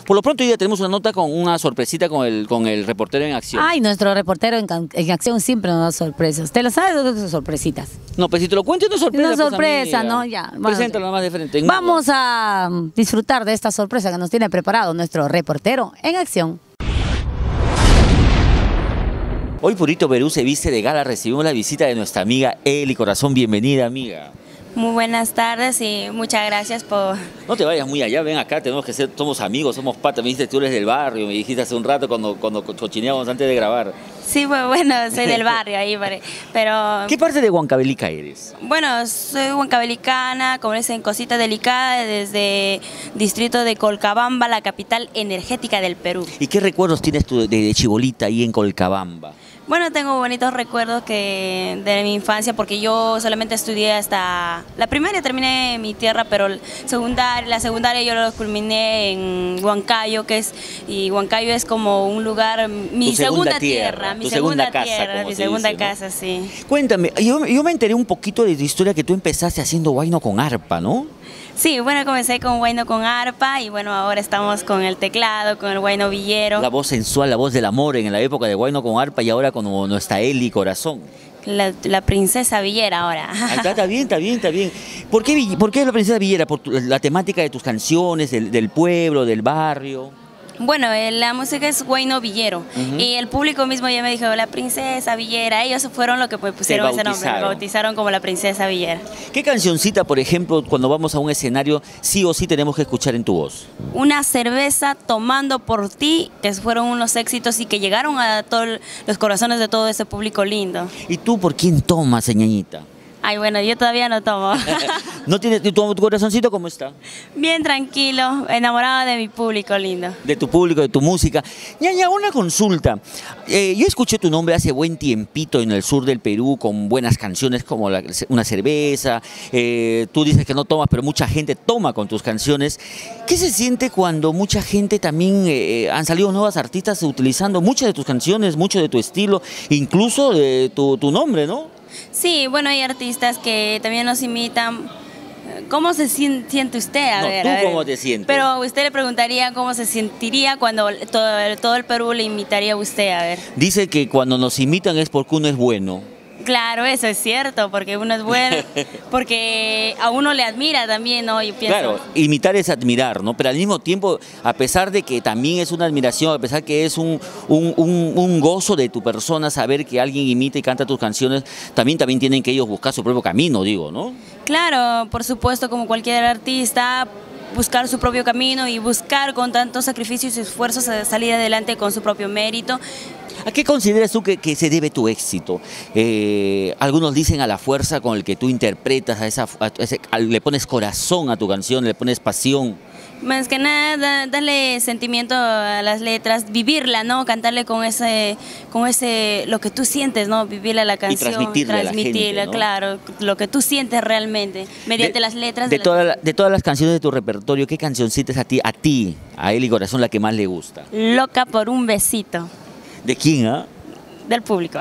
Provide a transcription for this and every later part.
Por lo pronto hoy día tenemos una nota con una sorpresita con el reportero en acción. Ay, nuestro reportero en acción siempre nos da sorpresas. ¿Te lo sabes o tus sorpresitas? No, pues si te lo cuento no es sorpresa. Una sorpresa, pues, ¿no? Ya. Preséntalo más de frente. Vamos a disfrutar de esta sorpresa que nos tiene preparado nuestro reportero en acción. Hoy Purito Perú se viste de gala, recibimos la visita de nuestra amiga Eli Corazón. Bienvenida, amiga. Muy buenas tardes y muchas gracias por... No te vayas muy allá, ven acá, tenemos que ser, somos amigos, somos patas. Me dijiste tú eres del barrio, me dijiste hace un rato cuando cochineábamos antes de grabar. Sí, pues bueno, soy del barrio ahí, pero... ¿Qué parte de Huancavelica eres? Bueno, soy huancavelicana, como dicen, cosita delicada, desde distrito de Colcabamba, la capital energética del Perú. ¿Y qué recuerdos tienes tú de chibolita ahí en Colcabamba? Bueno, tengo bonitos recuerdos de mi infancia porque yo solamente estudié hasta la primaria, terminé en mi tierra, pero la secundaria yo lo culminé en Huancayo, y Huancayo es como un lugar, mi segunda tierra, mi segunda casa, sí. Cuéntame, yo me enteré un poquito de tu historia que tú empezaste haciendo huayno con arpa, ¿no? Sí, bueno, comencé con huayno con arpa y bueno, ahora estamos con el teclado, con el huayno villero. La voz sensual, la voz del amor en la época de huayno con arpa y ahora con nuestra Eli Corazón. La princesa villera ahora. Está bien, está bien, está bien. ¿Por qué la princesa villera? ¿Por la temática de tus canciones, del pueblo, del barrio? Bueno, la música es huayno villero y el público mismo ya me dijo la princesa villera, ellos fueron los que me pusieron ese nombre, me bautizaron como la princesa villera. ¿Qué cancioncita, por ejemplo, cuando vamos a un escenario, sí o sí tenemos que escuchar en tu voz? Una cerveza tomando por ti, que fueron unos éxitos y que llegaron a todos los corazones de todo ese público lindo. ¿Y tú por quién tomas, ñañita? Ay, bueno, yo todavía no tomo. ¿No tienes tu corazoncito cómo está? Bien tranquilo, enamorada de mi público lindo. De tu público, de tu música. Ñaña, una consulta. Yo escuché tu nombre hace buen tiempito en el sur del Perú con buenas canciones como Una cerveza. Tú dices que no tomas, pero mucha gente toma con tus canciones. ¿Qué se siente cuando mucha gente también han salido nuevas artistas utilizando muchas de tus canciones, mucho de tu estilo, incluso de tu nombre, ¿no? Sí, bueno, hay artistas que también nos imitan. ¿Cómo se siente usted? A ver, ¿Cómo te sientes? Pero usted le preguntaría cómo se sentiría cuando todo el Perú le imitaría a usted, a ver. Dice que cuando nos imitan es porque uno es bueno. Claro, eso es cierto, porque uno es bueno, porque a uno le admira también, ¿no? Yo pienso. Claro, imitar es admirar, ¿no? Pero al mismo tiempo, a pesar de que también es una admiración, a pesar que es un gozo de tu persona saber que alguien imita y canta tus canciones, también tienen que ellos buscar su propio camino, digo, ¿no? Claro, por supuesto, como cualquier artista, buscar su propio camino y buscar con tantos sacrificios y esfuerzos salir adelante con su propio mérito. ¿A qué consideras tú que se debe tu éxito? Algunos dicen a la fuerza con el que tú interpretas, le pones corazón a tu canción, le pones pasión. Más que nada, darle sentimiento a las letras, vivirla, ¿no? Cantarle con ese, lo que tú sientes, ¿no? Vivirla la canción. Y transmitirla a la gente, ¿no? Claro, lo que tú sientes realmente, mediante las letras. De todas las canciones de tu repertorio, ¿qué cancioncita es a Eli Corazón, la que más le gusta? Loca por un besito. ¿De quién, ah? Del público.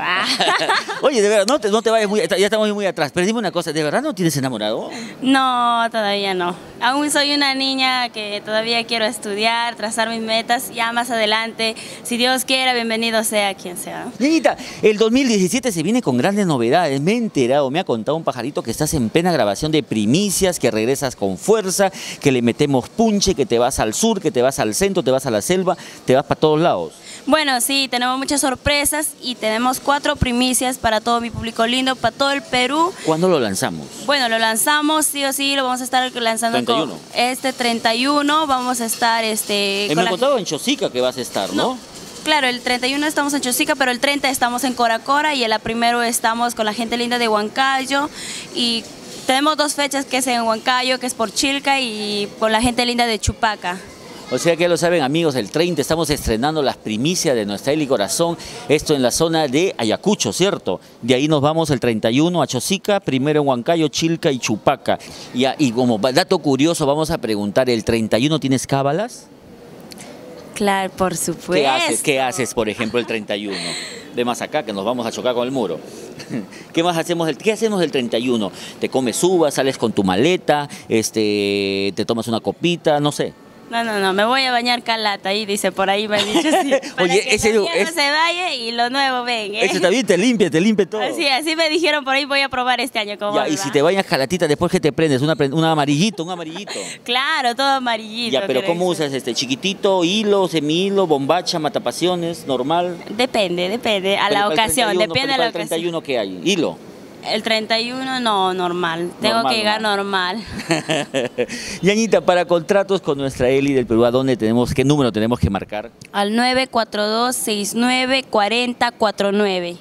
Oye, de verdad, no te vayas ya estamos muy atrás, pero dime una cosa, ¿de verdad no tienes enamorado? No, todavía no. Aún soy una niña que todavía quiero estudiar, trazar mis metas, ya más adelante, si Dios quiera, bienvenido sea quien sea. Niñita, el 2017 se viene con grandes novedades, me he enterado, me ha contado un pajarito que estás en plena grabación de primicias, que regresas con fuerza, que le metemos punche, que te vas al sur, que te vas al centro, te vas a la selva, te vas para todos lados. Bueno, sí, tenemos muchas sorpresas y tenemos 4 primicias para todo mi público lindo, para todo el Perú. ¿Cuándo lo lanzamos? Bueno, lo lanzamos, sí o sí, lo vamos a estar lanzando 31. Este 31, vamos a estar... me ha contado en Chosica que vas a estar, ¿no? Claro, el 31 estamos en Chosica, pero el 30 estamos en Coracora y el 1 estamos con la gente linda de Huancayo y tenemos 2 fechas que es en Huancayo, que es por Chilca y con la gente linda de Chupaca. O sea que ya lo saben amigos, el 30 estamos estrenando las primicias de nuestra Eli Corazón, esto en la zona de Ayacucho, ¿cierto? De ahí nos vamos el 31 a Chosica, primero en Huancayo, Chilca y Chupaca. Y como dato curioso vamos a preguntar, ¿el 31 tienes cábalas? Claro, por supuesto. ¿Qué haces, por ejemplo, el 31? De más acá, que nos vamos a chocar con el muro. ¿Qué más hacemos? ¿Qué hacemos el 31? ¿Te comes uvas, sales con tu maleta, te tomas una copita, no sé? No, me voy a bañar calata, ahí dice, por ahí me han dicho así. Para Oye, que ese lo viejo es- se vaya y lo nuevo ven, ¿eh? Eso está bien, te limpia todo. Así me dijeron por ahí, voy a probar este año cómo Ya, me y va. si te bañas calatita, después que te prendes, un amarillito. Claro, todo amarillito. Ya, pero creo ¿cómo que usas chiquitito, hilo, semihilo, bombacha, matapasiones, normal? Depende, a Pero la para el ocasión, 31, depende de pero la para el ocasión. 31, ¿qué hay? Hilo. El 31 no, normal. Tengo Normal, que llegar normal. Ñañita, para contratos con nuestra Eli del Perú, ¿qué número tenemos que marcar? Al 942-694049.